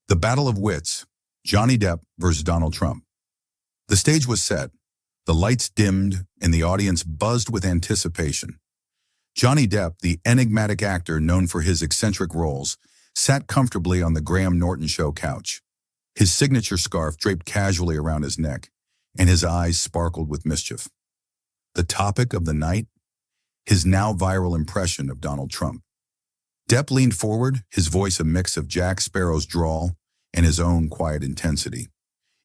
The Battle of Wits, Johnny Depp versus Donald Trump. The stage was set, the lights dimmed, and the audience buzzed with anticipation. Johnny Depp, the enigmatic actor known for his eccentric roles, sat comfortably on the Graham Norton show couch. His signature scarf draped casually around his neck, and his eyes sparkled with mischief. The topic of the night? His now viral impression of Donald Trump. Depp leaned forward, his voice a mix of Jack Sparrow's drawl and his own quiet intensity.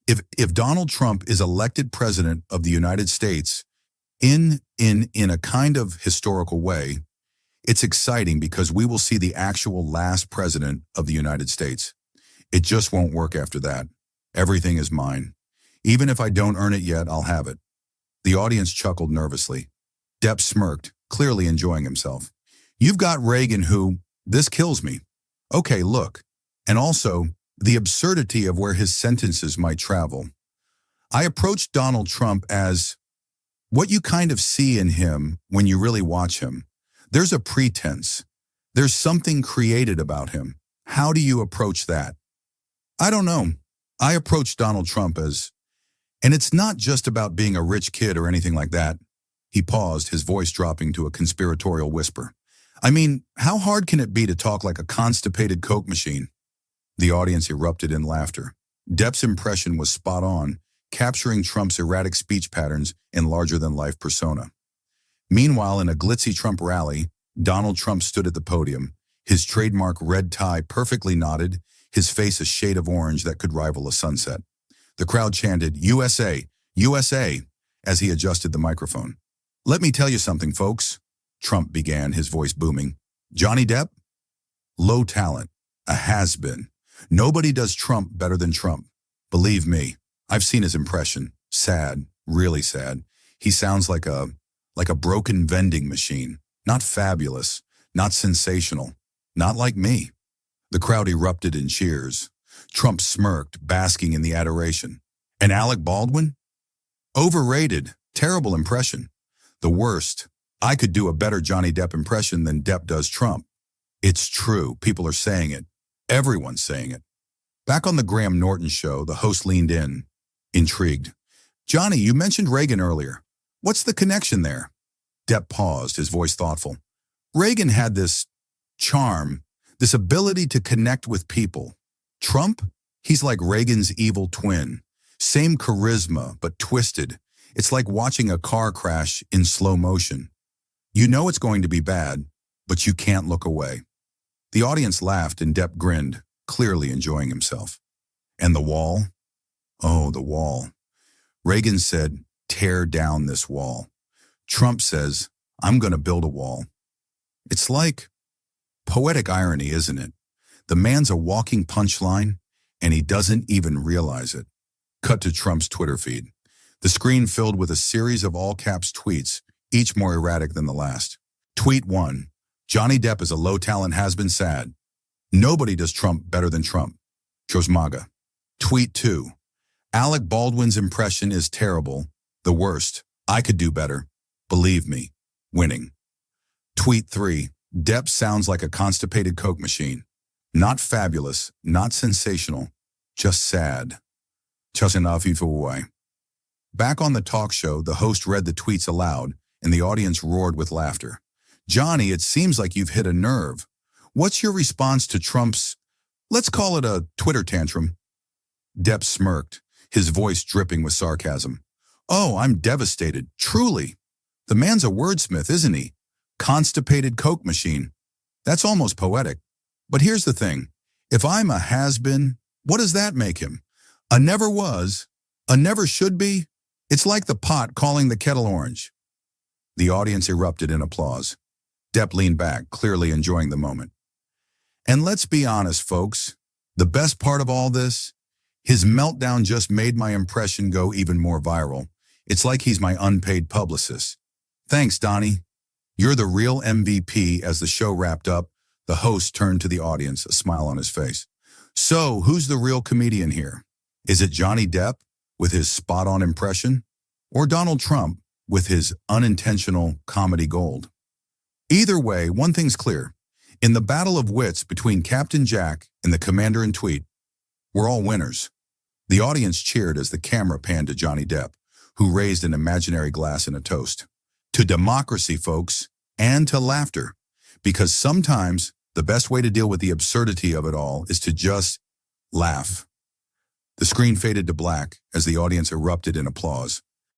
If Donald Trump is elected president of the United States in a kind of historical way, it's exciting because we will see the actual last president of the United States. It just won't work after that. Everything is mine. Even if I don't earn it yet, I'll have it. The audience chuckled nervously. Depp smirked, clearly enjoying himself. You've got Reagan who, this kills me. Okay, look. And also, the absurdity of where his sentences might travel. I approached Donald Trump as what you kind of see in him when you really watch him. There's a pretense. There's something created about him. How do you approach that? I don't know. I approached Donald Trump as, and it's not just about being a rich kid or anything like that. He paused, his voice dropping to a conspiratorial whisper. I mean, how hard can it be to talk like a constipated Coke machine? The audience erupted in laughter. Depp's impression was spot on, capturing Trump's erratic speech patterns and larger-than-life persona. Meanwhile, in a glitzy Trump rally, Donald Trump stood at the podium, his trademark red tie perfectly knotted, his face a shade of orange that could rival a sunset. The crowd chanted, USA, USA, as he adjusted the microphone. Let me tell you something, folks, Trump began, his voice booming. Johnny Depp? Low talent, a has-been. Nobody does Trump better than Trump. Believe me, I've seen his impression. Sad, really sad. He sounds like a broken vending machine. Not fabulous, not sensational, not like me. The crowd erupted in cheers. Trump smirked, basking in the adoration. And Alec Baldwin? Overrated, terrible impression. The worst. I could do a better Johnny Depp impression than Depp does Trump. It's true, people are saying it. Everyone's saying it. Back on the Graham Norton show, the host leaned in, intrigued. Johnny, you mentioned Reagan earlier. What's the connection there? Depp paused, his voice thoughtful. Reagan had this charm, this ability to connect with people. Trump? He's like Reagan's evil twin. Same charisma, but twisted. It's like watching a car crash in slow motion. You know it's going to be bad, but you can't look away. The audience laughed and Depp grinned, clearly enjoying himself. And the wall? Oh, the wall. Reagan said, tear down this wall. Trump says, I'm going to build a wall. It's like poetic irony, isn't it? The man's a walking punchline, and he doesn't even realize it. Cut to Trump's Twitter feed. The screen filled with a series of all-caps tweets, each more erratic than the last. Tweet 1. Johnny Depp is a low-talent has-been sad. Nobody does Trump better than Trump. Chose MAGA. Tweet 2. Alec Baldwin's impression is terrible. The worst. I could do better. Believe me. Winning. Tweet 3. Depp sounds like a constipated Coke machine. Not fabulous, not sensational, just sad. Just enough away. Back on the talk show, the host read the tweets aloud, and the audience roared with laughter. Johnny, it seems like you've hit a nerve. What's your response to Trump's, let's call it a Twitter tantrum? Depp smirked, his voice dripping with sarcasm. Oh, I'm devastated, truly. The man's a wordsmith, isn't he? Constipated Coke machine. That's almost poetic. But here's the thing. If I'm a has-been, what does that make him? A never was, a never should be? It's like the pot calling the kettle orange. The audience erupted in applause. Depp leaned back, clearly enjoying the moment. And let's be honest, folks. The best part of all this? His meltdown just made my impression go even more viral. It's like he's my unpaid publicist. Thanks, Donnie. You're the real MVP. As the show wrapped up, the host turned to the audience, a smile on his face. So, who's the real comedian here? Is it Johnny Depp with his spot-on impression? Or Donald Trump with his unintentional comedy gold? Either way, one thing's clear. In the battle of wits between Captain Jack and the commander in tweet, We're all winners. The audience cheered as the camera panned to Johnny Depp, who raised an imaginary glass in a toast. To democracy, folks, and to laughter. Because sometimes the best way to deal with the absurdity of it all is to just laugh. The screen faded to black as the audience erupted in applause.